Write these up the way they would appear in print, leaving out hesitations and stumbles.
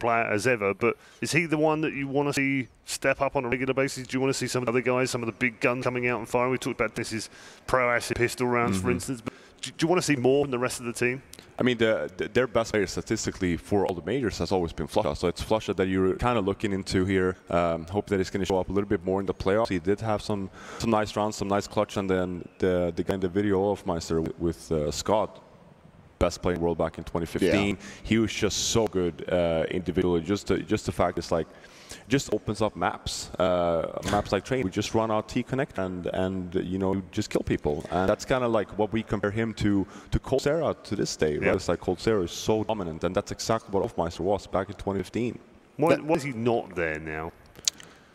player as ever, but is he the one that you want to see step up on a regular basis? Do you want to see some of the other guys, some of the big guns coming out and firing? We talked about this pro acid pistol rounds, for instance, but do you want to see more from the rest of the team? I mean, their best player statistically for all the majors has always been Flusha. So it's Flusha that you're kind of looking into here. Hope that it's going to show up a little bit more in the playoffs. He did have some nice rounds, some nice clutch, and then the guy in the video of Meister with Scott, best player in the world back in 2015. Yeah. He was just so good individually. Just the fact it's like, just opens up maps like training. We just run our T-Connect and you know, just kill people. And that's kind of like what we compare him to Coldzera to this day. Right? It's like Coldzera is so dominant, and that's exactly what Hofmeister was back in 2015. Why is he not there now?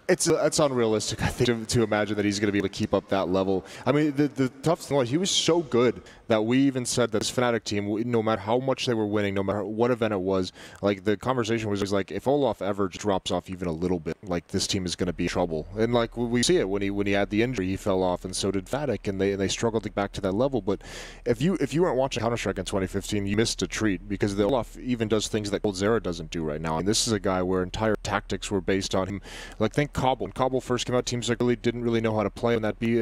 It's unrealistic, I think, to imagine that he's going to be able to keep up that level. I mean, the tough thing was he was so good that we even said that this Fnatic team, no matter how much they were winning, no matter what event it was, like the conversation was like, if Olaf ever drops off even a little bit, like this team is going to be in trouble. And like we see it when he had the injury, he fell off, and so did Fnatic, and they struggled to get back to that level. But if you weren't watching Counter-Strike in 2015, you missed a treat, because the Olaf even does things that Coldzera doesn't do right now. And this is a guy where entire tactics were based on him. Like think Cobble. When Cobble first came out, teams like didn't really know how to play, and that be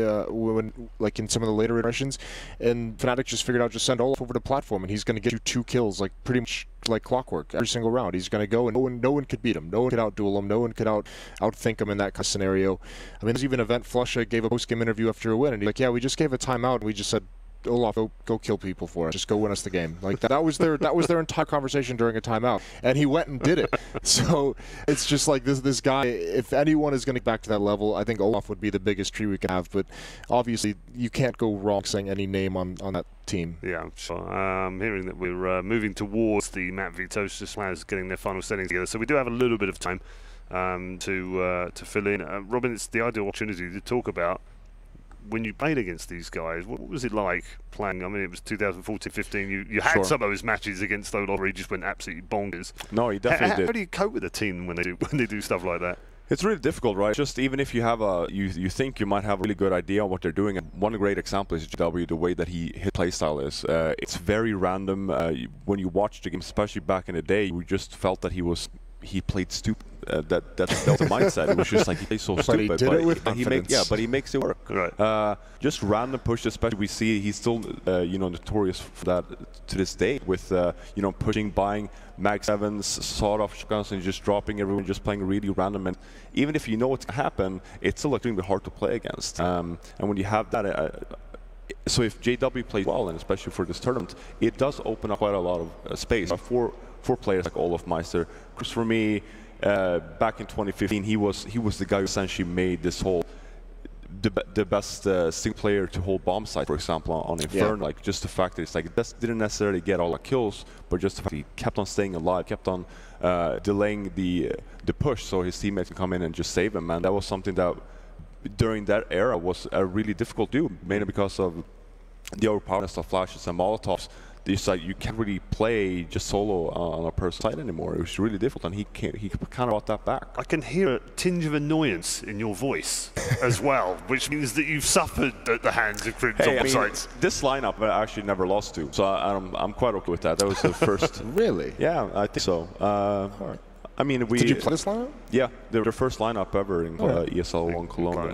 like in some of the later iterations, and Fnatic just figured out just send Olaf over to platform, and he's going to get you 2 kills, like pretty much like clockwork every single round. He's going to go, and no one could beat him, no one could outduel him, no one could outthink him in that kind of scenario. I mean, there's even an event Flusha gave a post-game interview after a win, and he's like, yeah, we just gave a timeout, and we just said, Olaf, go kill people for us. Just go win us the game. Like that was their entire conversation during a timeout, and he went and did it. So it's just like this guy. If anyone is going to get back to that level, I think Olaf would be the biggest tree we can have. But obviously, you can't go wrong saying any name on that team. Yeah, sure. Hearing that we're moving towards the Matt Vitos, just players getting their final settings together, so we do have a little bit of time to fill in. Robin, it's the ideal opportunity to talk about when you played against these guys. What was it like playing? I mean, it was 2014-15. You had some of those matches against Olaf where he just went absolutely bonkers. No, he definitely did. How do you cope with a team when they do stuff like that? It's really difficult, right? Just even if you have you think you might have a really good idea on what they're doing. And one great example is GW, the way that his playstyle is. It's very random. When you watch the game, especially back in the day, we just felt that he played stupid. That was the mindset. It was just like he plays so stupid. But he did it with confidence. But he makes it work. Right. Just random push, especially we see he's still you know, notorious for that to this day with you know, pushing, buying Mag 7s, sawed-off shotguns, and just dropping everyone, just playing really random. And even if you know what's going to happen, it's still extremely hard to play against. And when you have that. So if JW plays well, and especially for this tournament, it does open up quite a lot of space for players like Olaf Meister. Because for me, back in 2015, he was the guy who essentially made this whole the best single player to hold bomb site, for example, on Inferno. Like just the fact that it's like it didn't necessarily get all the kills, but just the fact he kept on staying alive, kept on delaying the push, so his teammates can come in and just save him. And that was something that during that era was a really difficult to do, mainly because of the overpowerness of flashes and molotovs. It's like you can't really play just solo on a person's side anymore. It was really difficult, and he kind of brought that back. I can hear a tinge of annoyance in your voice as well, which means that you've suffered at the hands of Crimson sides. This lineup I actually never lost to, so I'm quite okay with that. That was the first. Really? Yeah, I think so. I mean, did you play this lineup? Yeah, their first lineup ever in ESL 1 Cologne.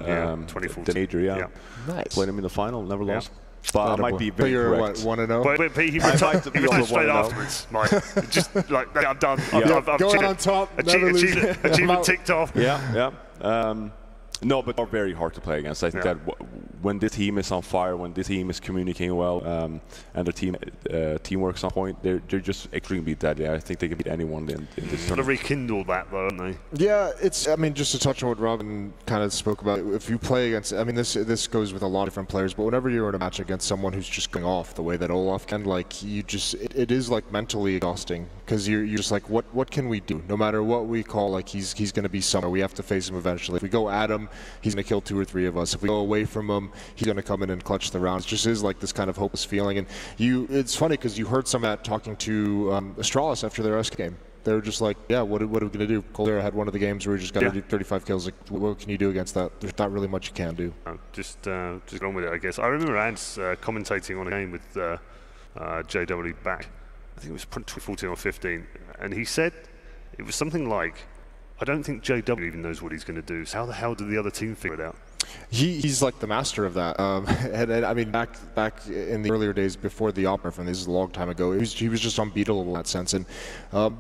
2014. The major, yeah. Nice. Played him in the final, never lost. But I might be very correct. But you're 1-0? But he retired straight afterwards, Mike. Just like, I'm done. Yeah. I'm going on top, achievement ticked off. Yeah. No, but they're very hard to play against. I think that when this team is on fire, when this team is communicating well, and their teamwork's on point, they're just extremely deadly. I think they can beat anyone in this tournament. Rekindle that, though, haven't they? Yeah, I mean, just to touch on what Robin kind of spoke about, if you play against, I mean, this goes with a lot of different players, but whenever you're in a match against someone who's just going off the way that Olaf can, like, you just, it is like mentally exhausting, because you're just like, what can we do? No matter what we call, like, he's going to be somewhere. We have to face him eventually. If we go at him, he's going to kill 2 or 3 of us. If we go away from him, he's going to come in and clutch the rounds. It just is like this kind of hopeless feeling. And it's funny because you heard some of that talking to Astralis after their SK game. They were just like, yeah, what are we going to do? Coldzera had one of the games where he just got to do 35 kills. Like, what can you do against that? There's not really much you can do. Just go on with it, I guess. I remember Ants commentating on a game with JW back. I think it was 2014 or 15. And he said it was something like, I don't think JW even knows what he's going to do. So how the hell did the other team figure it out? He's like the master of that. And I mean, back in the earlier days before the Opera, from this is a long time ago, he was just unbeatable in that sense. And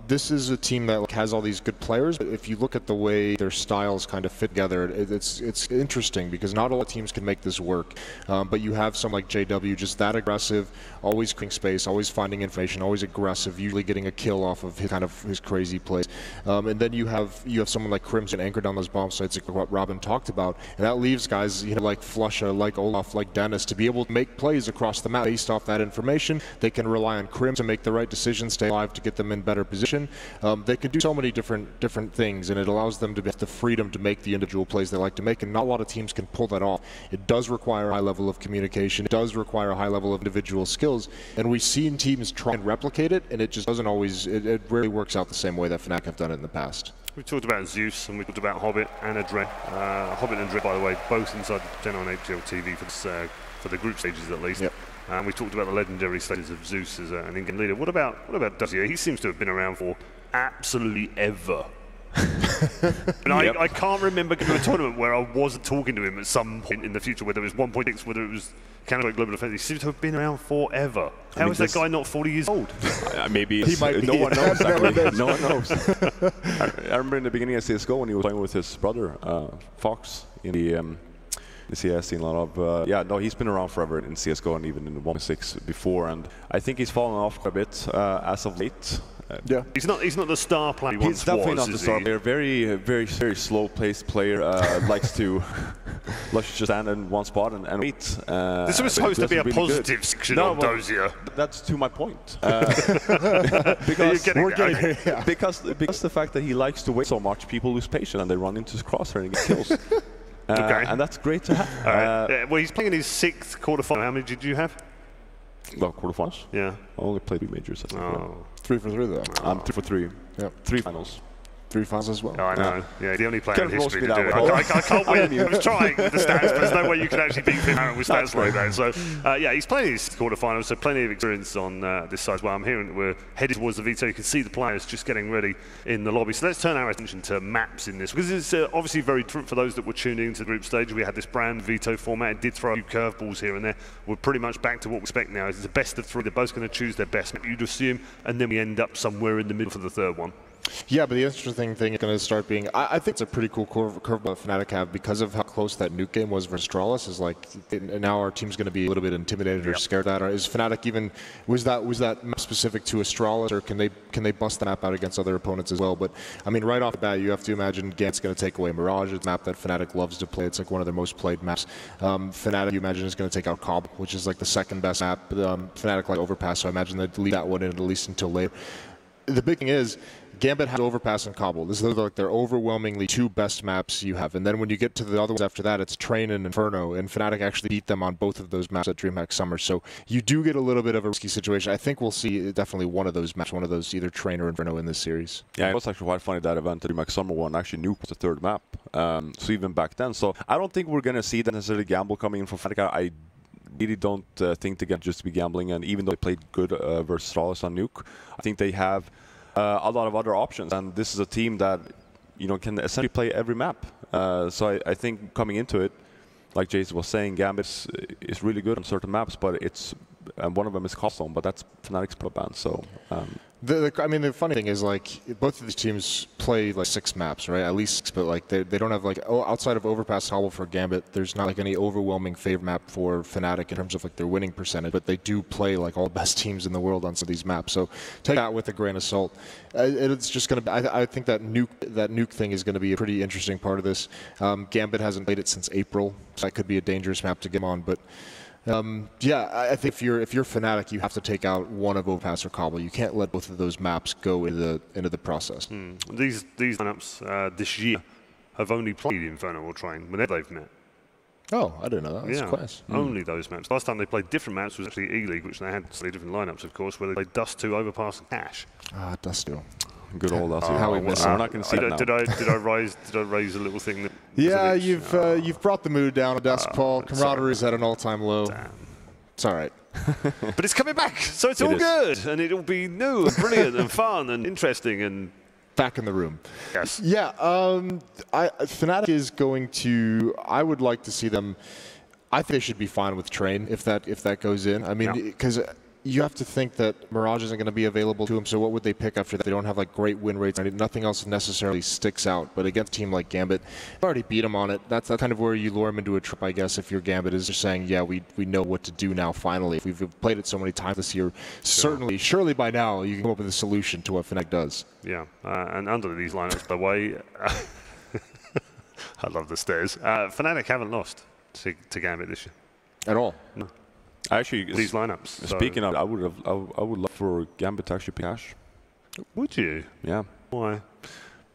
this is a team that like, has all these good players. But if you look at the way their styles kind of fit together, it's interesting because not all teams can make this work. But you have some like JW, just that aggressive, always creating space, always finding information, always aggressive, usually getting a kill off of his crazy plays. And then you have someone like Crimson anchored down those bomb sites, like what Robin talked about, and that leaves guys, like Flusha, like Olaf, like Dennis, to be able to make plays across the map based off that information. They can rely on Crim to make the right decisions, stay alive to get them in better position. They can do so many different things, and it allows them to have the freedom to make the individual plays they like to make, and not a lot of teams can pull that off. It does require a high level of communication. It does require a high level of individual skills, and we've seen teams try and replicate it, and it just doesn't always, it rarely works out the same way that Fnatic have done it in the past. We talked about Zeus and we talked about Hobbit and Adre. Hobbit and Adre, by the way, both inside the Gen on PGL TV for the group stages at least. Yep. And we talked about the legendary status of Zeus as an in-game leader. What about Dozier? He seems to have been around for absolutely ever. And I can't remember going to a tournament where I wasn't talking to him at some point in the future, whether it was 1.6, whether it was Counter Global Defense. He seems to have been around forever. How is that guy not 40 years old? Maybe he might be. No one knows. No one knows. I remember in the beginning of CSGO when he was playing with his brother Fox in the CS scene. A lot of he's been around forever in CSGO and even in the 1.6 before, and I think he's fallen off quite a bit as of late. Yeah, he's not the star player he once was. He's definitely not the star player. Very slow-paced player. Likes to just stand in one spot and wait. This was supposed to be a really positive section on Dozier. That's to my point. Because the fact that he likes to wait so much, people lose patience and they run into his crosshair and get kills. And that's great to have. Well, he's playing in his 6th quarterfinal. How many did you have? Well, quarterfinals? Yeah. I only played 3 majors. Oh. 3 for 3 though. I'm 3 for 3. Yep. 3 finals. 3 finals as well. Oh, I know. Yeah, the only player in history to do it. I can't win. I was trying with the stats, but there's no way you can actually beat Fnatic with stats like that. So, yeah, he's playing his quarterfinals, so plenty of experience on this side as well. I'm hearing that we're headed towards the veto. You can see the players just getting ready in the lobby. So let's turn our attention to maps in this, because it's obviously very different for those that were tuning into the group stage. We had this brand veto format. It did throw a few curveballs here and there. We're pretty much back to what we expect now. It's a best of 3. They're both going to choose their best map, you'd assume, and then we end up somewhere in the middle for the 3rd one. Yeah, but the interesting thing is going to start being, I think it's a pretty cool curveball that Fnatic have because of how close that nuke game was versus Astralis. Is like, now our team's going to be a little bit intimidated or scared at that. Or is Fnatic even, was that map specific to Astralis, or can they bust the map out against other opponents as well? But I mean, right off the bat, you have to imagine Gambit's going to take away Mirage. It's a map that Fnatic loves to play. It's like one of their most played maps. Fnatic, you imagine, is going to take out Cobb, which is like the 2nd best map. Fnatic like Overpass, so I imagine they'd leave that one in at least until later. The big thing is, Gambit has Overpass and Cobble. This is like their overwhelmingly 2 best maps you have. And then when you get to the other ones after that, it's Train and Inferno. And Fnatic actually beat them on both of those maps at DreamHack Summer. So you do get a little bit of a risky situation. I think we'll see definitely one of those maps, one of those either Train or Inferno in this series. Yeah, it was actually quite funny that event, the DreamHack Summer one, actually Nuke was the 3rd map. So even back then. So I don't think we're going to see that necessarily gamble coming in from Fnatic. I really don't think they're going to just be gambling. And even though they played good versus Astralis on Nuke, I think they have a lot of other options, and this is a team that can essentially play every map. So I think coming into it, like Jason was saying, Gambit is really good on certain maps, but one of them is Cobblestone, but that's Fnatic's pro band. So. I mean, the funny thing is, like, both of these teams play like 6 maps, right? At least 6, but like they don't have like outside of Overpass Hobble for Gambit, there's not like any overwhelming favorite map for Fnatic in terms of like their winning percentage. But they do play like all the best teams in the world on some of these maps. So take that with a grain of salt. It's just going to be. I think that nuke thing is going to be a pretty interesting part of this. Gambit hasn't played it since April, so that could be a dangerous map to get on, but. Yeah, I think if you're Fnatic, you have to take out one of Overpass or Cobble. You can't let both of those maps go into the process. These lineups this year have only played Inferno or Train whenever they've met. Oh, I didn't know that. That's quite. Only those maps. Last time they played different maps was actually E-League, which they had slightly different lineups, of course, where they played Dust 2, Overpass, and Cash. Ah, Dust 2. Good old us. How we miss it. I'm not going to see it now. Did I raise a little thing? That yeah, you've brought the mood down to Dust, Paul. Camaraderie's at an all-time low. Damn. It's all right. But it's coming back, so it's all good, and it'll be new and brilliant and fun and interesting and back in the room. Yes. Yeah, Fnatic is going to. I would like to see them. I think they should be fine with Train if that goes in. I mean, because you have to think that Mirage isn't going to be available to them. So what would they pick after that? They don't have like great win rates. Nothing else necessarily sticks out. But against a team like Gambit, they've already beat them on it. That's kind of where you lure them into a trip, I guess. If you're Gambit, is just saying, yeah, we know what to do now. Finally, if we've played it so many times this year, surely by now you can come up with a solution to what Fnatic does. Yeah, and under these lineups, by the way, I love the stairs. Fnatic haven't lost to Gambit this year At all. No. Actually, These lineups. Speaking of, I would love for Gambit to actually pick Ash. Would you? Yeah. Why?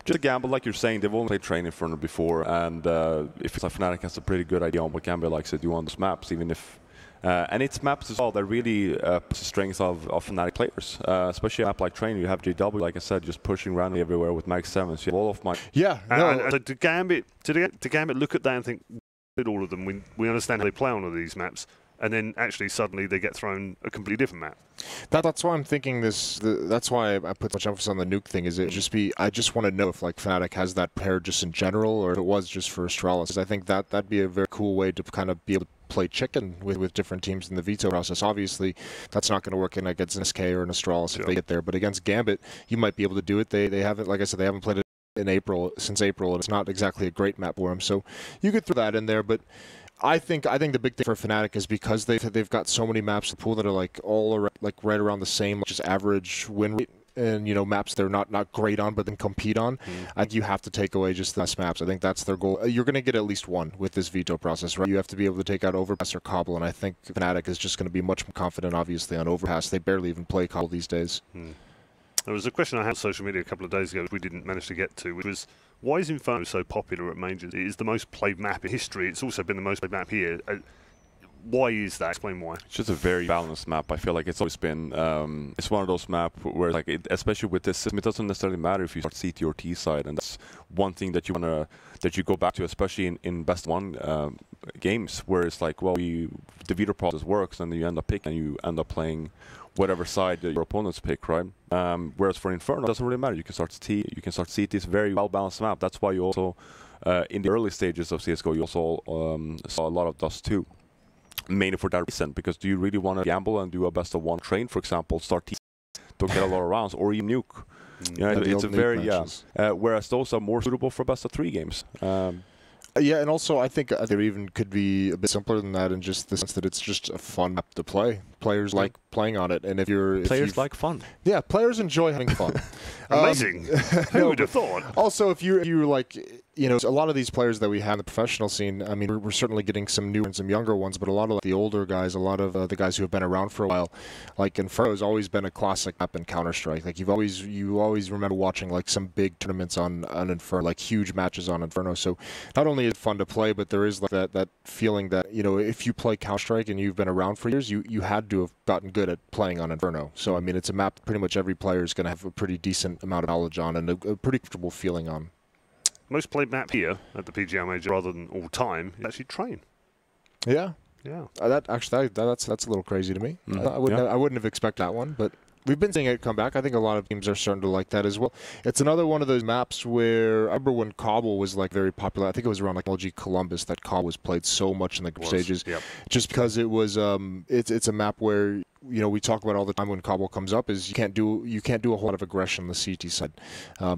Just a gamble, like you're saying, they've only played Train Inferno before, and if it's like Fnatic has a pretty good idea on what Gambit likes to do on those maps, even if and it's maps as well that really puts the strength of Fnatic players, especially a map like Train. You have JW, like I said, just pushing randomly everywhere with Mag 7. So you have all of my So did Gambit look at that and think, at all of them, we understand how they play on all these maps, and then actually suddenly they get thrown a completely different map? That's why I'm thinking this. That's why I put such emphasis on the nuke thing. I just want to know if like Fnatic has that pair just in general, or if it was just for Astralis. I think that'd be a very cool way to kind of be able to play chicken with different teams in the veto process. Obviously, that's not going to work in against an SK or an Astralis if they get there. But against Gambit, you might be able to do it. They haven't, like I said, they haven't played it since April, and it's not exactly a great map for them. So you could throw that in there, but I think the big thing for Fnatic is because they've got so many maps in the pool that are like all around, like right around the same, just average win rate, and maps they're not great on but then compete on. I think you have to take away just the best maps. I think that's their goal. You're going to get at least one with this veto process, right? You have to be able to take out Overpass or Cobble, and I think Fnatic is just going to be much more confident, obviously, on Overpass. They barely even play Cobble these days. There was a question I had on social media a couple of days ago which we didn't manage to get to, which was, why is Inferno so popular at Majors? It is the most played map in history. It's also been the most played map here. Why is that? Explain why. It's just a very balanced map. I feel like it's always been. It's one of those maps where, like, especially with this system, it doesn't necessarily matter if you start CT or T side, and that's one thing that you go back to, especially in best one games, where it's like, well, the veto process works, and you end up picking, and you end up playing whatever side your opponents pick, right? Whereas for Inferno, it doesn't really matter. You can start T, you can start CT. It's a very well-balanced map. That's why you also, in the early stages of CSGO, you also saw a lot of dust too. Mainly for that reason, because do you really want to gamble and do a best of one Train, for example, start T, don't get a lot of rounds, or even nuke? It's a very, whereas those are more suitable for best of 3 games. Yeah, and also I think there even could be a bit simpler than that in just the sense that it's just a fun map to play. Players like playing on it, and players like fun. Yeah, players enjoy having fun. Amazing. Who would have thought? Also, if you like, a lot of these players that we have in the professional scene, I mean, we're certainly getting some new and some younger ones, but a lot of the older guys, a lot of the guys who have been around for a while, like Inferno has always been a classic map in Counter-Strike. Like you always remember watching like some big tournaments on Inferno, like huge matches on Inferno. So not only is it fun to play, but there is like that feeling that if you play Counter-Strike and you've been around for years, you had to have gotten good at playing on Inferno. So I mean, it's a map pretty much every player is going to have a pretty decent amount of knowledge on and a pretty comfortable feeling on. Most played map here at the PGL Major, rather than all time, is actually Train. Yeah. Yeah. That's a little crazy to me. I wouldn't have expected that one, but we've been seeing it come back. I think a lot of teams are starting to like that as well. It's another one of those maps where I remember when Cobble was like very popular. I think it was around like LG Columbus that Cobble was played so much in the group stages. Yep. Just because it was it's a map where we talk about all the time when Cobble comes up is you can't do a whole lot of aggression on the CT side.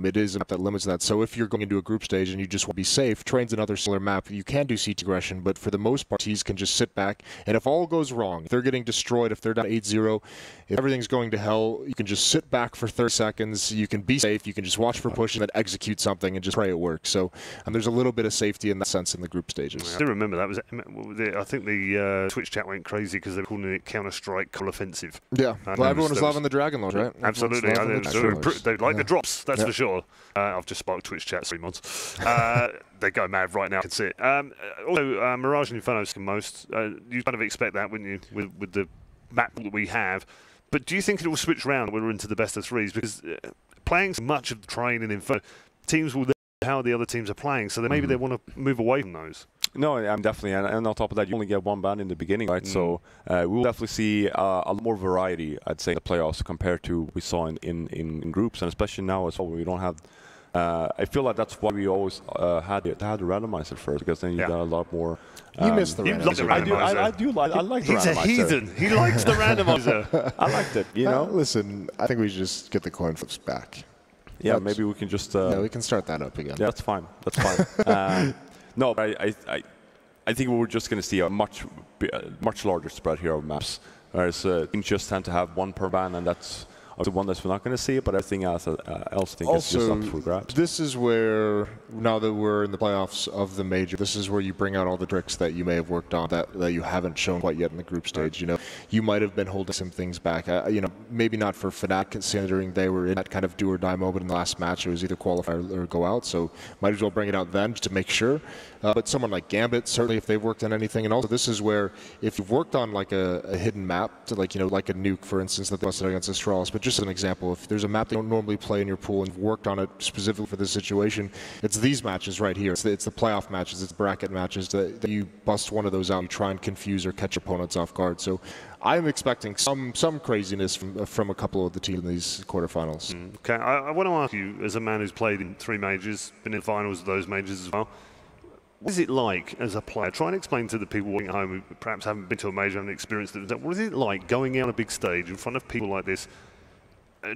It is a map that limits that. So if you're going into a group stage and you just want to be safe, Train's another similar map. You can do CT aggression, but for the most part, teams can just sit back. And if all goes wrong, if they're getting destroyed, if they're down 8-0, if everything's going to hell, you can just sit back for 30 seconds. You can be safe. You can just watch for push and then execute something and just pray it works. So there's a little bit of safety in that sense in the group stages. I do remember that. I think the Twitch chat went crazy because they were calling it Counter-Strike Call Offensive. Yeah, well, everyone was loving the Dragon Launch, right? Absolutely. They like the drops, that's for sure. I've just sparked Twitch chat 3 months. They go mad right now, I can see it. Also, Mirage and Inferno is the most. You kind of expect that, wouldn't you, with the map that we have. But do you think it will switch around when we're into the best of 3s? Because playing so much of the Train and Inferno, teams will know how the other teams are playing, so maybe they want to move away from those. No, I'm definitely, and on top of that, you only get one ban in the beginning, right? So we'll definitely see a lot more variety, I'd say, in the playoffs compared to what we saw in groups, and especially now as well, we don't have. I feel like that's why we always had the randomizer first, because then you got a lot more. You missed the randomizer. I do like the randomizer. He's a heathen. He likes the randomizer. I liked it, you know? Listen, I think we should just get the coin flips back. Yeah, maybe we can just... yeah, we can start that up again. Yeah, that's fine. That's fine. No, but I think we're just going to see a much larger spread here of maps. Whereas teams just tend to have one per ban, and that's the one that we're not going to see. But everything else I think is just up for grabs. This is where, now that we're in the playoffs of the major, this is where you bring out all the tricks that you may have worked on that you haven't shown quite yet in the group stage. You know, you might have been holding some things back. You know, maybe not for Fnatic, considering they were in that kind of do or die moment in the last match. It was either qualify or go out, so might as well bring it out then just to make sure. But someone like Gambit, certainly if they've worked on anything, and also this is where if you've worked on like a hidden map, to like, you know, like a nuke, for instance, that they busted against Astralis, but just as an example, if there's a map they don't normally play in your pool and you've worked on it specifically for this situation, it's these matches right here. It's the playoff matches, it's bracket matches that you bust one of those out, you try and confuse or catch opponents off guard. So I'm expecting some craziness from a couple of the teams in these quarterfinals. Okay, I want to ask you, as a man who's played in 3 majors, been in the finals of those majors as well, what is it like as a player? Try and explain to the people watching at home who perhaps haven't been to a major, haven't experienced it. What is it like going out on a big stage in front of people like this,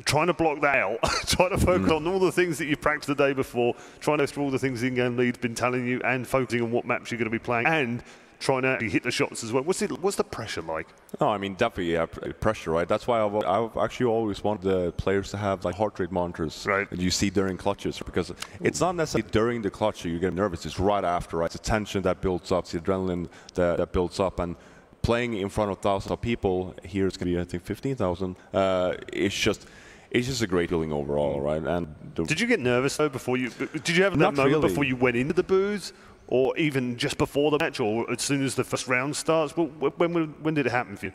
trying to block that out, trying to focus on all the things that you've practiced the day before, trying to go through all the things the in-game lead's been telling you, and focusing on what maps you're going to be playing, and trying to actually hit the shots as well. What's the pressure like? Oh, I mean, definitely pressure, right? That's why I've actually always wanted the players to have like heart rate monitors that you see during clutches, because it's not necessarily during the clutch you get nervous. It's right after, right? It's the tension that builds up, it's the adrenaline that builds up, and playing in front of thousands of people here, it's going to be, I think, 15,000. It's just a great feeling overall, right? And did you get nervous though before you? Did you have that moment before you went into the booth? Or even just before the match, or as soon as the first round starts? When did it happen for you?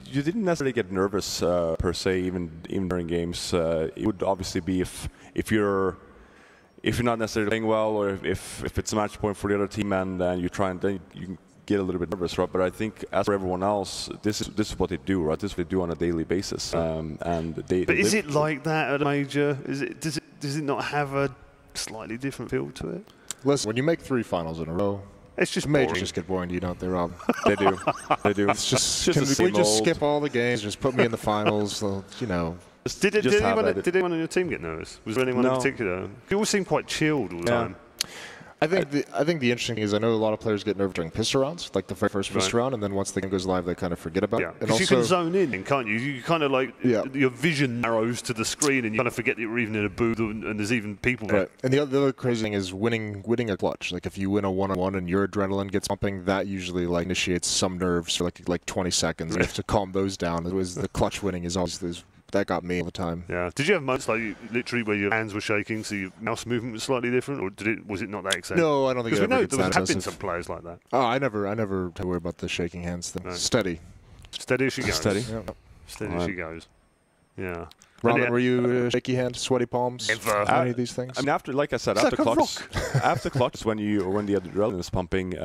You didn't necessarily get nervous per se, even during games. It would obviously be if you're not necessarily playing well, or if it's a match point for the other team, and you try and then you can get a little bit nervous, right? But I think as for everyone else, this is what they do, right? This is what they do on a daily basis, and they. But is it like that at a major? Does it not have a slightly different feel to it? Listen, when you make 3 finals in a row, it's just majors just get boring, don't they, Rob? They do. They do. It's just can we just skip all the games, just put me in the finals, you know? Did anyone on your team get nervous? Was there anyone in particular? You all seem quite chilled all the time. I think the interesting thing is I know a lot of players get nervous during pistol rounds, like the very first pistol round, and then once the game goes live, they kind of forget about it. Because you can zone in, can't you? You kind of like your vision narrows to the screen, and you kind of forget that you're even in a booth and there's even people there. Right. And the other crazy thing is winning a clutch. Like if you win a one-on-one and your adrenaline gets pumping, that usually like initiates some nerves for like 20 seconds. You have to calm those down. It was the clutch winning is always. That got me all the time. Yeah. Did you have moments like literally where your hands were shaking, so your mouse movement was slightly different, or was it not that extent? No, I don't think it ever gets that. There have been some players like that. Oh, I never had to worry about the shaking hands thing. Right. Steady as she goes. Steady. Yeah. Steady as she goes. Yeah. Robin, were you shaky hand, sweaty palms? Any of these things? I mean, after, like I said, after clutch, when the adrenaline is pumping.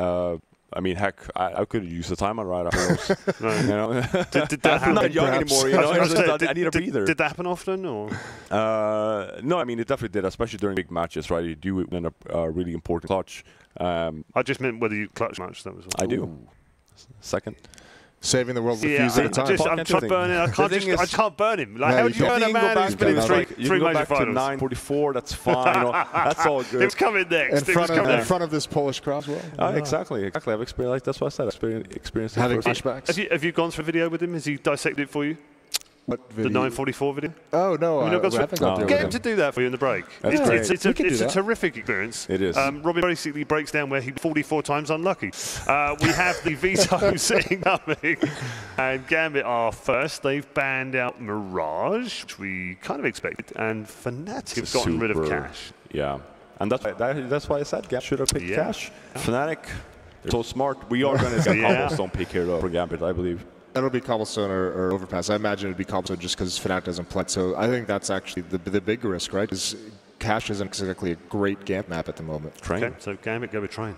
I mean, heck, I could use the timer right after those. You know? Did that happen? I'm not young anymore, you know. I need a breather. Did that happen often, or? No, I mean, it definitely did, especially during big matches, right? You do win a really important clutch. I just meant whether you clutch much. That was all. I do. Second. Saving the world with a fuse at a time. I'm trying to burn him. I can't burn him. Like, how do you burn a man who's been in three major finals? 9:44. That's fine. You know, that's all good. It's coming next. In front of this Polish crowd as well. Exactly. I've experienced. Like, that's what I said. Experienced having flashbacks. Have you gone through a video with him? Has he dissected it for you? What video? The 9:44 video? Oh, no. Get him to do that for you in the break. It's a terrific experience. It is. Robin basically breaks down where he 44 times unlucky. We have the vetoes incoming. And Gambit are first. They've banned out Mirage, which we kind of expected. And Fnatic have gotten rid of Cash. Yeah. And that's why I said Gambit should have picked Cash. Fnatic, they're so smart. We are going to get Cobblestone pick here though, for Gambit, I believe. That'll be Cobblestone or Overpass. I imagine it'd be Cobblestone just because Fnatic doesn't play. So I think that's actually the big risk, right? Is Cash isn't exactly a great Gambit map at the moment. Train. Okay, so Gambit, go with Train.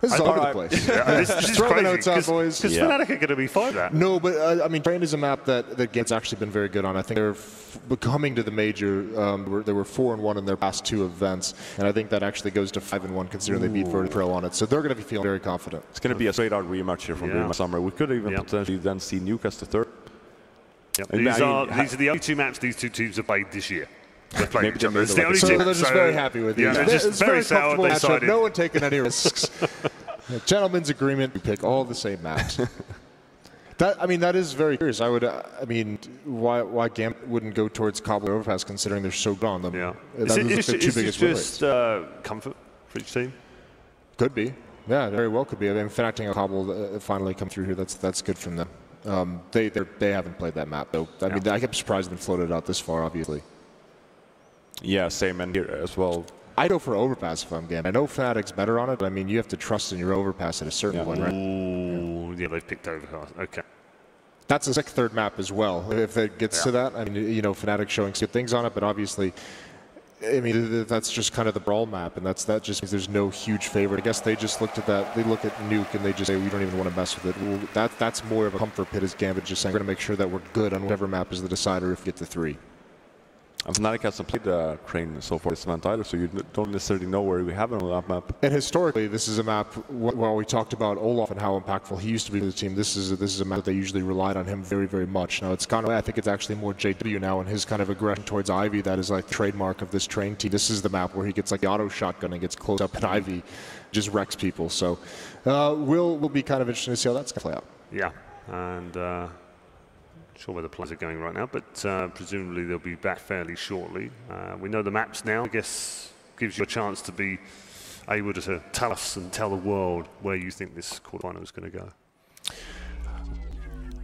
This is all over the place. This is Throw the crazy, notes out, boys. Because Fnatic are going to be fine with that. No, but I mean, Train is a map that Gambit's actually been very good on. I think they're coming to the major. They were 4-1 in their past 2 events, and I think that actually goes to 5-1 considering they beat Virtus Pro on it. So they're going to be feeling very confident. It's going to be a straight-out rematch here from Rematch Summer. We could even potentially then see Newcastle third. Yep. These are the only 2 maps these 2 teams have played this year. They're playing each other. It's the only so team. they're just very happy with you. They're just very sour. They decided. No one taking any risks. Gentlemen's agreement. We pick all the same maps. That is very curious. Why Gambit wouldn't go towards Cobble or Overpass considering they're so good on them? Yeah. Is it just comfort for each team? Could be. Yeah, very well could be. I mean, Fnatic and Cobble finally come through here. That's good from them. They haven't played that map though. I mean, I'm surprised they floated out this far. Obviously. Yeah, same and here as well. I go for Overpass if I'm Gambit. I know Fnatic's better on it, but I mean, you have to trust in your Overpass at a certain point, right? Ooh, yeah, they've picked Overpass. Okay. That's a sick third map as well. If it gets to that, I mean, you know, Fnatic showing good things on it, but obviously, I mean, that's just kind of the brawl map, and that just means there's no huge favorite. I guess they just looked at that. They look at Nuke and they just say we don't even want to mess with it. Well, that's more of a comfort pit as Gambit, just saying we're going to make sure that we're good on whatever map is the decider if we get to 3. And Fnatic hasn't played Train so far this event either, so you don't necessarily know where we have it on that map. And historically, this is a map, while we talked about Olaf and how impactful he used to be to the team, this is a map that they usually relied on him very, very much. Now, it's kind of, I think it's actually more JW now and his kind of aggression towards Ivy that is like the trademark of this Train team. This is the map where he gets like the auto shotgun and gets close up and Ivy just wrecks people. So we'll be kind of interesting to see how that's going to play out. Yeah, and sure where the players are going right now, but presumably they'll be back fairly shortly. We know the maps now. I guess gives you a chance to be able to tell us and tell the world where you think this quarterfinal is going to go.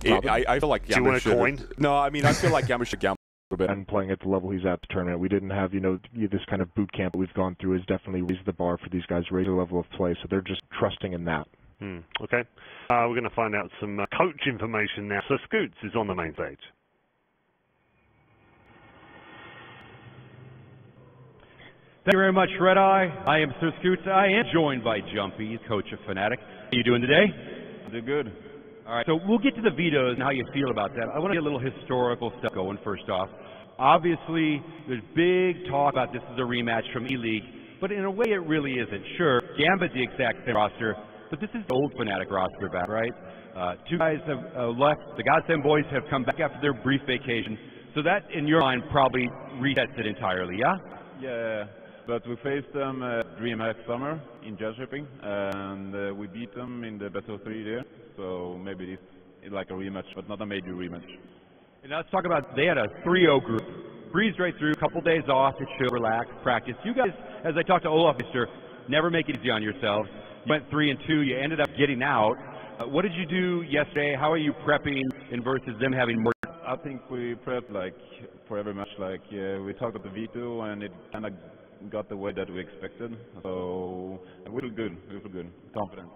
I feel like Gambit. Do you want a coin? No, I mean I feel like Gambit should gamble a bit. And playing at the level he's at the tournament, we didn't have this kind of boot camp that we've gone through has definitely raised the bar for these guys, raised the level of play. So they're just trusting in that. Okay. We're going to find out some coach information now. So Scoots is on the main stage. Thank you very much, Red Eye. I am Sir Scoots. I am joined by Jumpy, coach of Fnatic. How are you doing today? I do good. All right, so we'll get to the vetoes and how you feel about that. I want to get a little historical stuff going first off. Obviously, there's big talk about this is a rematch from E-League, but in a way it really isn't. Sure, Gambit the exact same roster, but this is the old Fnatic roster back, right? 2 guys have left. The Godsend boys have come back after their brief vacation. So that, in your mind, probably resets it entirely, yeah? Yeah, but we faced them DreamHack Summer in Jönköping, and we beat them in the best of 3 there. So maybe this is like a rematch, but not a major rematch. And let's talk about, they had a 3-0 group. Breezed right through, a couple days off to chill, relax, practice. You guys, as I talked to Olaf, Mr., never make it easy on yourselves. You went 3-2, you ended up getting out. What did you do yesterday? How are you prepping in versus them having more? I think we prepped like for every match. Like we talked about the veto, and it kind of got the way that we expected. So we feel good. We feel good. Confident.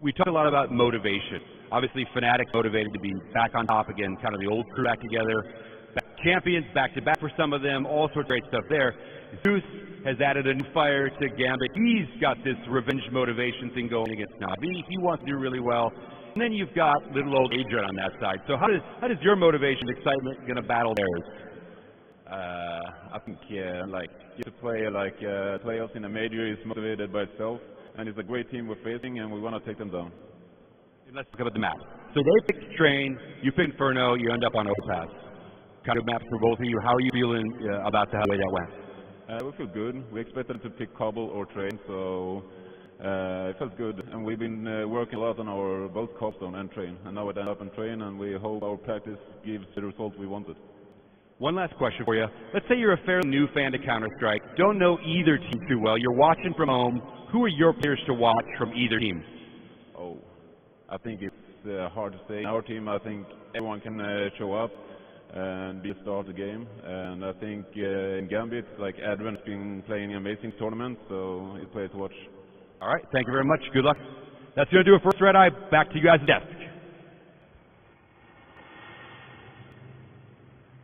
We talked a lot about motivation. Obviously, Fnatic motivated to be back on top again, kind of the old crew back together. Champions back to back for some of them. All sorts of great stuff there. Zeus has added a new fire to Gambit. He's got this revenge motivation thing going against Navi. He wants to do really well. And then you've got little old Adrian on that side. So how does your motivation, excitement, going to battle theirs? I think like to play like playoffs in a major is motivated by itself, and it's a great team we're facing, and we want to take them down. Let's talk about the map. So they picked Train, you picked Inferno, you end up on Overpass. Kind of maps for both of you. How are you feeling about the way that went? We feel good. We expected to pick Cobble or Train, so it felt good. And we've been working a lot on our both Cobblestone and Train, and now it ended up on Train, and we hope our practice gives the result we wanted. One last question for you. Let's say you're a fairly new fan to Counter-Strike, don't know either team too well, you're watching from home. Who are your players to watch from either team? Oh, I think it's hard to say. In our team, I think everyone can show up and be a star of the game. And I think in Gambit, like Advent's been playing an amazing tournament, so it's a player to watch. All right, thank you very much. Good luck. That's going to do it for us, Red Eye. Back to you guys at desk.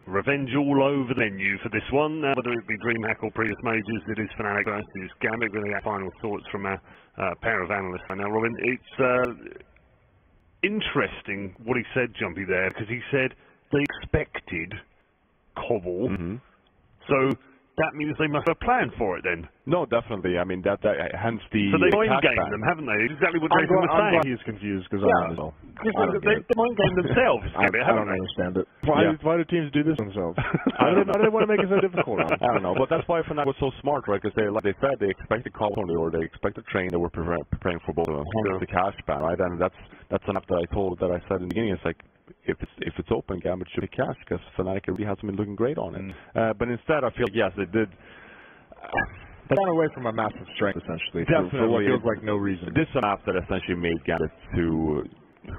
Revenge all over the menu for this one, whether it be DreamHack or previous majors. It is Fnatic versus Gambit. We're going to get final thoughts from a pair of analysts right now. Robin, it's interesting what he said, Jumpy, there, because he said they expected Cobble. So that means they must have a plan for it then. No, definitely. I mean, hence the. So they mind game them, haven't they? Exactly what Jason was saying. I'm glad he's confused because I don't know. They mind game themselves. I don't understand it. Why do teams do this themselves? Why do they want to make it so difficult? I don't know, but that's why Fnatic was so smart, right? Because they said they expected Cobble or they expected Train. They were preparing for both of them. Hence the cash ban, right? And that's enough that I said in the beginning. It's like, if it's open, Gambit should be cash because Fnatic really hasn't been looking great on it. But instead, I feel like, yes, they did. They ran away from a massive strength, essentially, Definitely. for what feels like no reason. This is a map that essentially made Gambit to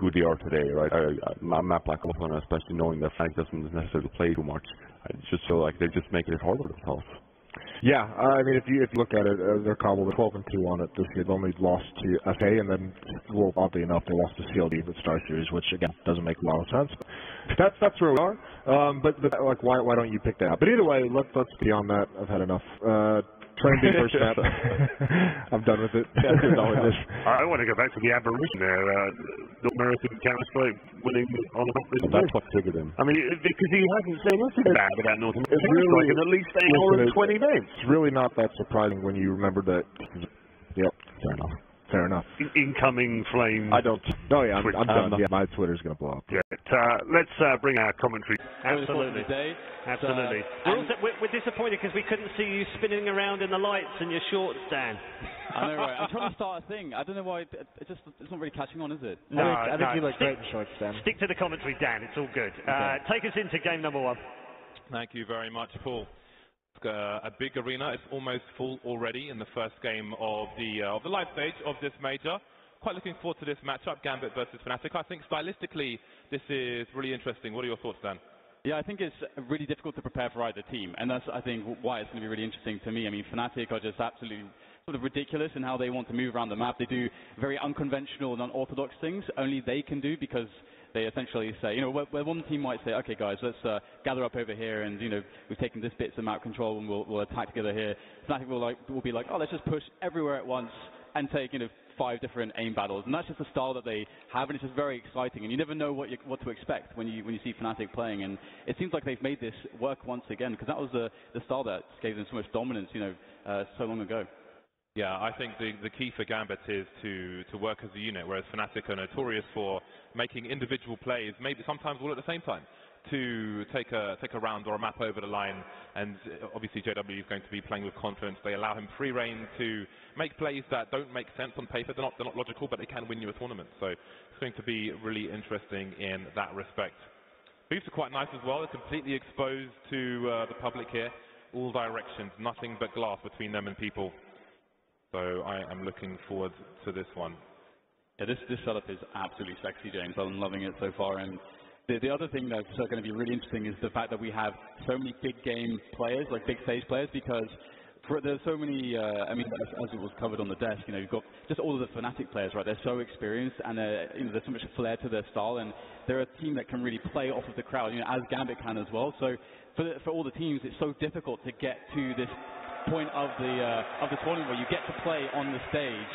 who they are today, right? A map like Open, especially knowing that Fnatic doesn't necessarily play too much. I just feel like they're just making it harder for themselves. Yeah, I mean, if you look at it, they're Cobble 12-2 on it this year. They only lost to FA, and then, well, oddly enough, they lost to CLD with Star Series, which again doesn't make a lot of sense. But that's where we are. But like, why don't you pick that up? But either way, let's beyond that. I've had enough. Train being first map. I'm done with it. I want to go back to the aberration there. North American Counter-Strike winning on the top. That's what triggered him. I mean, because he hasn't said anything bad about North American Counter-Strike in at least 8 hours and 20 minutes. It's really not that surprising when you remember that. Yep, fair enough. Fair enough. Incoming flame. I don't. Oh yeah, I'm done. Yeah, my Twitter's gonna blow up. Yeah. Let's bring our commentary. Absolutely. Absolutely. We're disappointed because we couldn't see you spinning around in the lights in your shorts, Dan. I know, right? I'm trying to start a thing. I don't know why. It's not really catching on, is it? No, I think you look great in shorts, Dan. Stick to the commentary, Dan. It's all good. Okay. Take us into game number 1. Thank you very much, Paul. A big arena. It's almost full already in the first game of the live stage of this major. Quite looking forward to this matchup, Gambit versus Fnatic. I think stylistically this is really interesting. What are your thoughts, Dan? Yeah, I think it's really difficult to prepare for either team, and that's, I think, why it's going to be really interesting to me. I mean, Fnatic are just absolutely sort of ridiculous in how they want to move around the map. They do very unconventional and unorthodox things only they can do because they essentially say, where one team might say, okay, guys, let's gather up over here, and we've taken this bit of map control, and we'll attack together here. Fnatic will be like, oh, let's just push everywhere at once and take 5 different aim battles, and that's just the style that they have, and it's just very exciting. And you never know what to expect when you see Fnatic playing, and it seems like they've made this work once again because that was the style that gave them so much dominance, so long ago. Yeah, I think the key for Gambit is to work as a unit, whereas Fnatic are notorious for making individual plays, maybe sometimes all at the same time, to take a round or a map over the line. And obviously JW is going to be playing with confidence. They allow him free reign to make plays that don't make sense on paper. They're not logical, but they can win you a tournament. So it's going to be really interesting in that respect. Booths are quite nice as well. They're completely exposed to the public here, all directions, nothing but glass between them and people. So I am looking forward to this one. Yeah, this setup is absolutely sexy, James. I'm loving it so far. And the other thing that's going to be really interesting is the fact that we have so many big game players, like big stage players, because there's so many, I mean, as it was covered on the desk, you've got just all of the Fnatic players, right? They're so experienced, and there's so much flair to their style, and they're a team that can really play off of the crowd, as Gambit can as well. So for all the teams, it's so difficult to get to this point of the tournament where you get to play on the stage,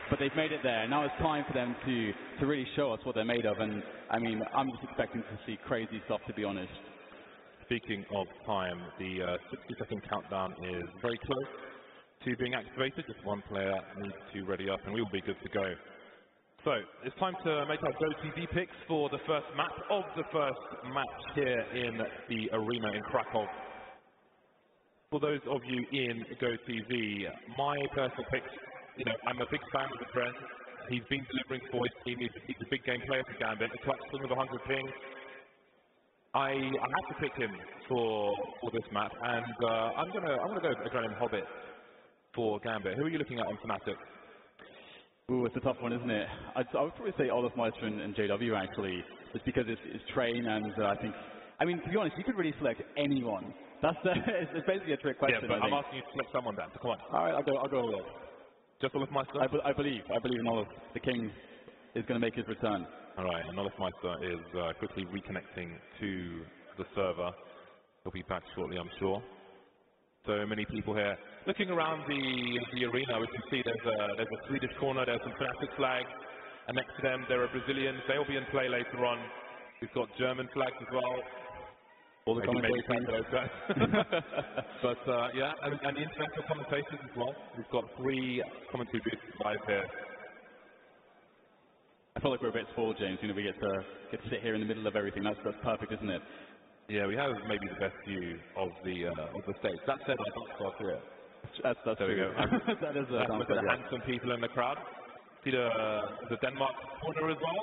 but they've made it there. Now it's time for them to really show us what they're made of, and I mean, I'm just expecting to see crazy stuff, to be honest. Speaking of time, the 60-second countdown is very close to being activated. Just one player needs to ready up and we will be good to go. So it's time to make our GoTV picks for the first map of the first match here in the arena in Krakow. For those of you in GoTV, my personal picks, I'm a big fan of the trend. He's been delivering for his team. He's a big game player for Gambit. A clutch swing of 100 ping. I have to pick him for this map, and I'm gonna go Adrenaline Hobbit for Gambit. Who are you looking at on Fnatic? Ooh, it's a tough one, isn't it? I would probably say Olafmeister and JW actually, just because it's Train, and I mean, to be honest, you could really select anyone. It's basically a trick question. Yeah, but I'm asking you to select someone, Dan. So come on. All right, I'll go Olaf. Just Olafmeister? I believe in Olaf. The king is going to make his return. All right, and Olafmeister is quickly reconnecting to the server. He'll be back shortly, I'm sure. So many people here. Looking around the arena, we can see there's a Swedish corner, there's some Fnatic flags, and next to them there are Brazilians. They'll be in play later on. We've got German flags as well. All the commentators. But yeah, and the international commentators as well. We've got 3 commentary booths live here. I feel like we're a bit spoiled, James. You know, we get to sit here in the middle of everything. That's perfect, isn't it? Yeah, we have maybe the best view of the stage. That said, I don't start here. That's there true. We go. That is a look at the handsome people in the crowd. See the Denmark corner as well.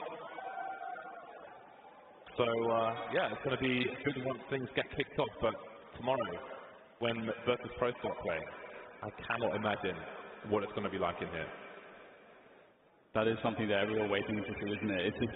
So yeah, it's going to be good once things get kicked off. But tomorrow, when Virtus Pro start playing, I cannot imagine what it's going to be like in here. That is something that everyone's waiting to see, isn't it? It's just,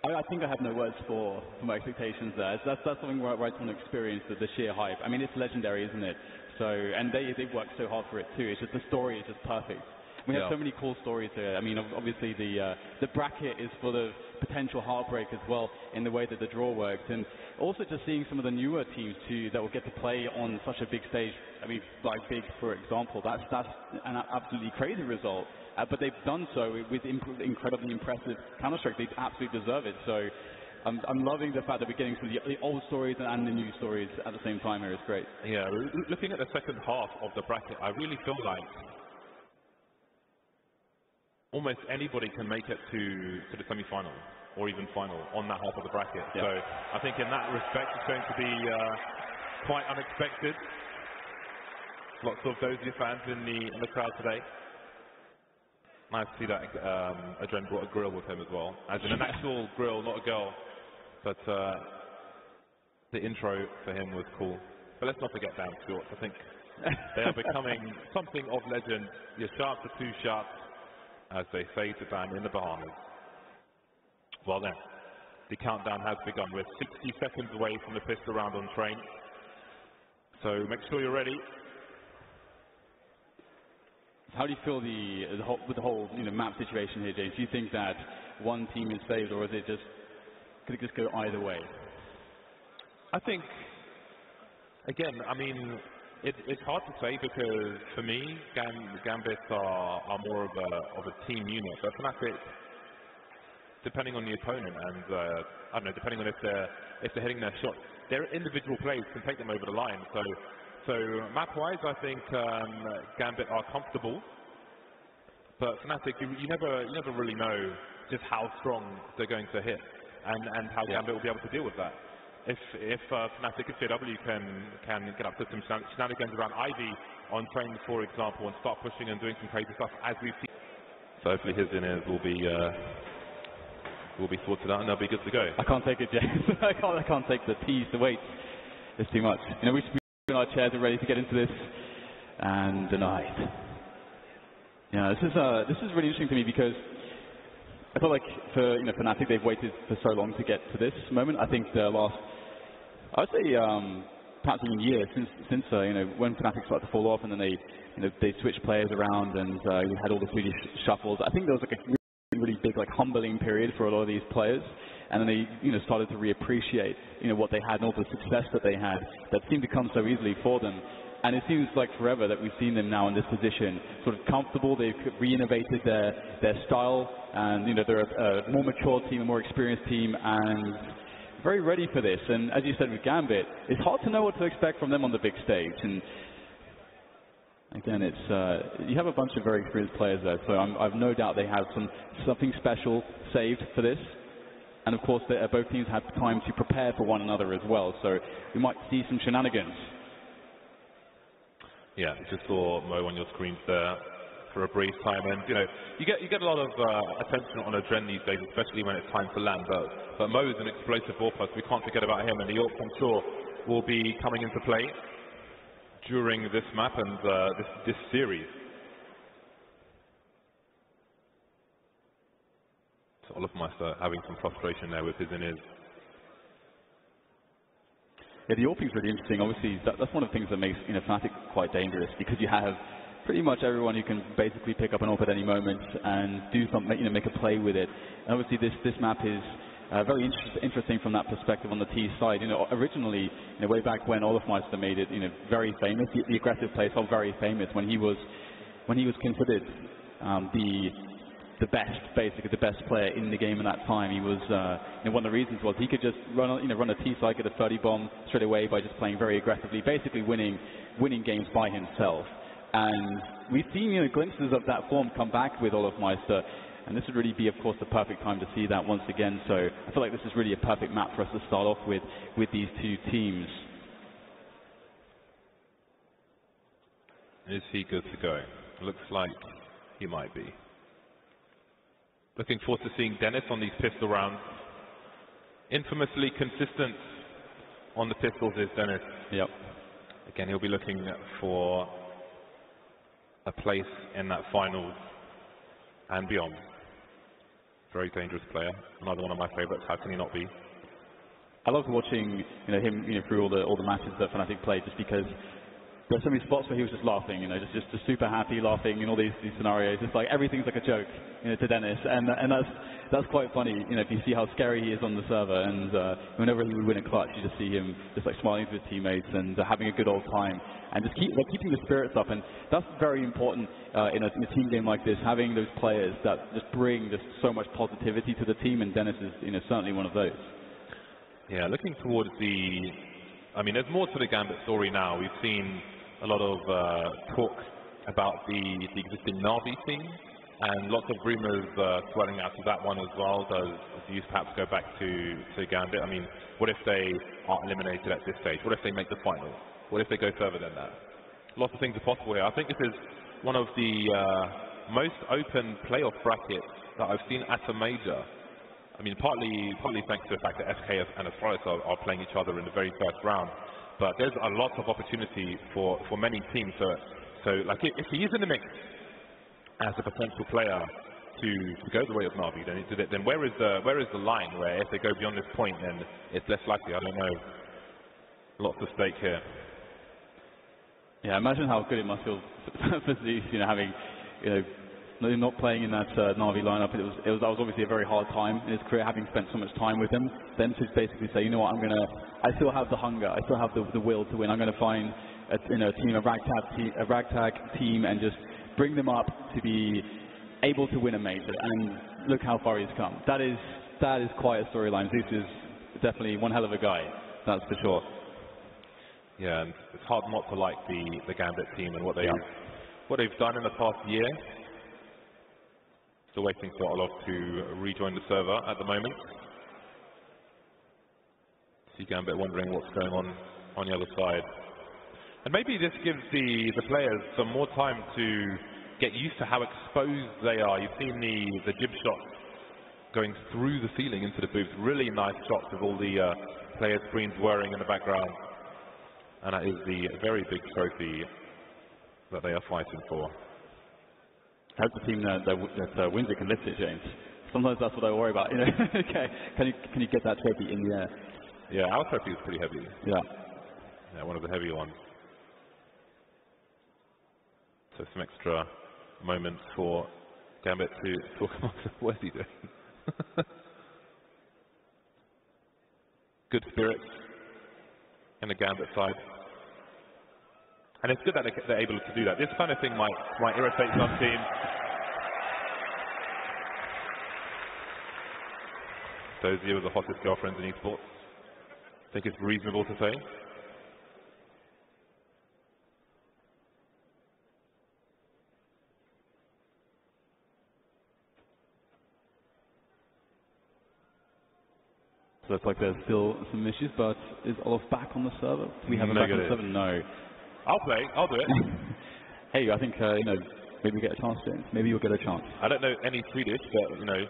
I think I have no words for my expectations there. That's something where I just want to experience the sheer hype. I mean, it's legendary, isn't it? So, and they worked so hard for it too. It's just the story is just perfect. We have so many cool stories here. I mean, obviously the bracket is full of potential heartbreak as well in the way that the draw works, and also just seeing some of the newer teams too that will get to play on such a big stage. I mean, like Big, for example, that's an absolutely crazy result. But they've done so with incredibly impressive Counter-Strike. They absolutely deserve it. So I'm loving the fact that we're getting some of the old stories and the new stories at the same time here. It's great. Yeah, looking at the second half of the bracket, I really feel like almost anybody can make it to the semi-final or even final on that half of the bracket. Yeah. So I think in that respect it's going to be quite unexpected. Lots of Dozier fans in the crowd today. Nice to see that Adren brought a grill with him as well. As in an actual grill, not a girl. But the intro for him was cool. But let's not forget Down Shorts. I think they are becoming something of legend. Your sharps are 2 sharps as they fade to ban in the Bahamas. Well then, the countdown has begun. We're 60 seconds away from the pistol round on train. So make sure you're ready. How do you feel with the whole map situation here, James? Do you think that one team is saved, or could it just go either way? I think, again, I mean, it's hard to say because for me, Gambit are more of a team unit. But Fnatic, depending on the opponent, and I don't know, depending on if they're hitting their shots, their individual plays can take them over the line. So map-wise, I think Gambit are comfortable, but Fnatic, you never really know just how strong they're going to hit, and how Gambit will be able to deal with that. If Fnatic and JW can get up to some shenanigans around Ivy on train, for example, and start pushing and doing some crazy stuff as we've seen, so hopefully his in-ears will be sorted out and they'll be good to go. I can't take it, James. I can't take the tease, the weight. It's too much. We our chairs are ready to get into this, and denied. Yeah, this is really interesting to me because I feel like for Fnatic they've waited for so long to get to this moment. I think the last, I would say, perhaps even year since when Fnatic started to fall off, and then they switched players around, and we had all the Swedish shuffles. I think there was like a really big humbling period for a lot of these players. And then they, started to reappreciate, what they had and all the success that they had that seemed to come so easily for them. And it seems like forever that we've seen them now in this position, sort of comfortable. They've re-innovated their style, and they're a more mature team, a more experienced team, and very ready for this. And as you said with Gambit, it's hard to know what to expect from them on the big stage. And again, it's you have a bunch of very experienced players there, so I've no doubt they have something special saved for this. And of course, both teams had time to prepare for one another as well, so we might see some shenanigans. Yeah, just saw Mo on your screens there for a brief time, and you get a lot of attention on Adren these days, especially when it's time to land. But Mo is an explosive ball plus. We can't forget about him, and the York, I'm sure, will be coming into play during this map and this series. Olofmeister having some frustration there with his in-ears. Yeah, the AWP is really interesting. Obviously, that's one of the things that makes Fnatic quite dangerous, because you have pretty much everyone who can basically pick up an AWP at any moment and do something, make a play with it. And obviously, this map is very interesting from that perspective on the T side. You know, originally, you know, way back when Olofmeister made it, you know, very famous. The aggressive play felt very famous when he was considered the best, basically the best player in the game at that time. He was, you know, one of the reasons was he could just run a T side, get a 30 bomb straight away by just playing very aggressively, basically winning games by himself. And we've seen, you know, glimpses of that form come back with Olofmeister. And this would really be, of course, the perfect time to see that once again. So I feel like this is really a perfect map for us to start off with these two teams. Is he good to go? Looks like he might be. Looking forward to seeing Dennis on these pistol rounds. Infamously consistent on the pistols is Dennis. Yep. Again, he'll be looking for a place in that finals and beyond. Very dangerous player. Another one of my favourites. How can he not be? I love watching, you know, him, you know, through all the matches that Fnatic played, just because there's so many spots where he was just laughing, you know, just super happy, laughing in all these scenarios. It's like everything's like a joke, you know, to Dennis, and that's quite funny, you know, if you see how scary he is on the server. And whenever he would win a clutch, you just see him just like smiling to his teammates and having a good old time, and just keeping the spirits up. And that's very important in a team game like this, having those players that just bring just so much positivity to the team. And Dennis is, you know, certainly one of those. Yeah, looking towards I mean, there's more to the Gambit story now. We've seen a lot of talk about the existing Na'Vi team, and lots of rumours swelling out to that one as well. Does use perhaps go back to Gambit? I mean, what if they are eliminated at this stage? What if they make the final? What if they go further than that? Lots of things are possible here. I think this is one of the most open playoff brackets that I've seen at a major. I mean, partly thanks to the fact that SK and Astralis are playing each other in the very first round. But there's a lot of opportunity for many teams. So like, if he is in the mix as a potential player to go the way of Na'Vi, then where is the line where if they go beyond this point, then it's less likely? I don't know. Lots at stake here. Yeah, imagine how good it must feel for Zeus, you know, having, you know, not playing in that Na'Vi lineup. That was obviously a very hard time in his career, having spent so much time with him. Then to basically say, you know what, I still have the hunger, I still have the will to win. I'm going to find a ragtag team, and just bring them up to be able to win a major. And look how far he's come. That is quite a storyline. Zeus is definitely one hell of a guy, that's for sure. Yeah, and it's hard not to like the Gambit team and what they've done in the past year. Still waiting for Olof to rejoin the server at the moment. See Gambit wondering what's going on the other side. And maybe this gives the players some more time to get used to how exposed they are. You've seen the jib shots going through the ceiling into the booth. Really nice shots with all the player screens whirring in the background. And that is the very big trophy that they are fighting for. I hope the team that wins it can lift it, James. Sometimes that's what I worry about. You know, okay, can you get that trophy in the air? Yeah, our trophy is pretty heavy. Yeah, one of the heavier ones. So some extra moments for Gambit to talk about what is he doing. Good spirits in the Gambit side. And it's good that they're able to do that. This kind of thing might irritate some teams. Those of you with the hottest girlfriends in esports, I think it's reasonable to say. So looks like there's still some issues, but is Olof back on the server? Do we have a back on the server? No. I'll play. I'll do it. Hey, I think, you know, maybe we get a chance, James. Maybe you'll get a chance. I don't know any Swedish, but, you know,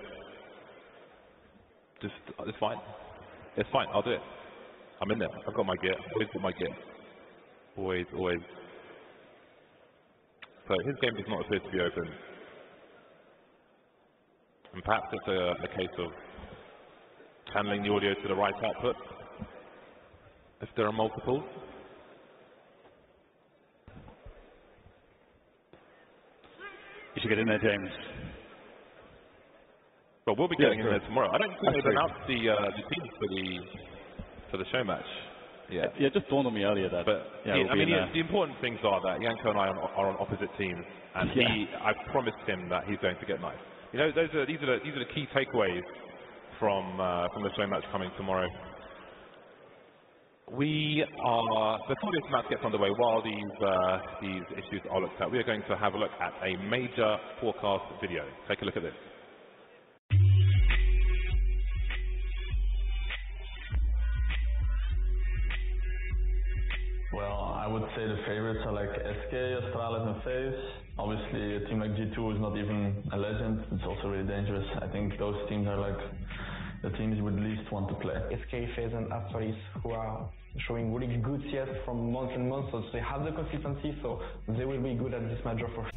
it's fine. It's fine. I'll do it. I'm in there. I've got my gear. Always got my gear. Always. So his game does not appear to be open. And perhaps it's a case of channeling the audio to the right output if there are multiples. You should get in there, James. But we'll be getting in there tomorrow. I don't think they've announced the teams for the show match. Yeah, it just dawned on me earlier that. But I mean, the important things are that Yanko and I are on opposite teams, and I promised him that he's going to get knife. You know, these are the key takeaways from the show match coming tomorrow. We are, before this match gets underway, while these issues are looked at, we are going to have a look at a major forecast video. Take a look at this. Well, I would say the favorites are like SK, Astralis and FaZe. Obviously, a team like G2 is not even a legend. It's also really dangerous. I think those teams are like the teams you would least want to play. SK, FaZe and Astralis, who are showing really good CS from months and months, so they have the consistency, so they will be good at this major for sure.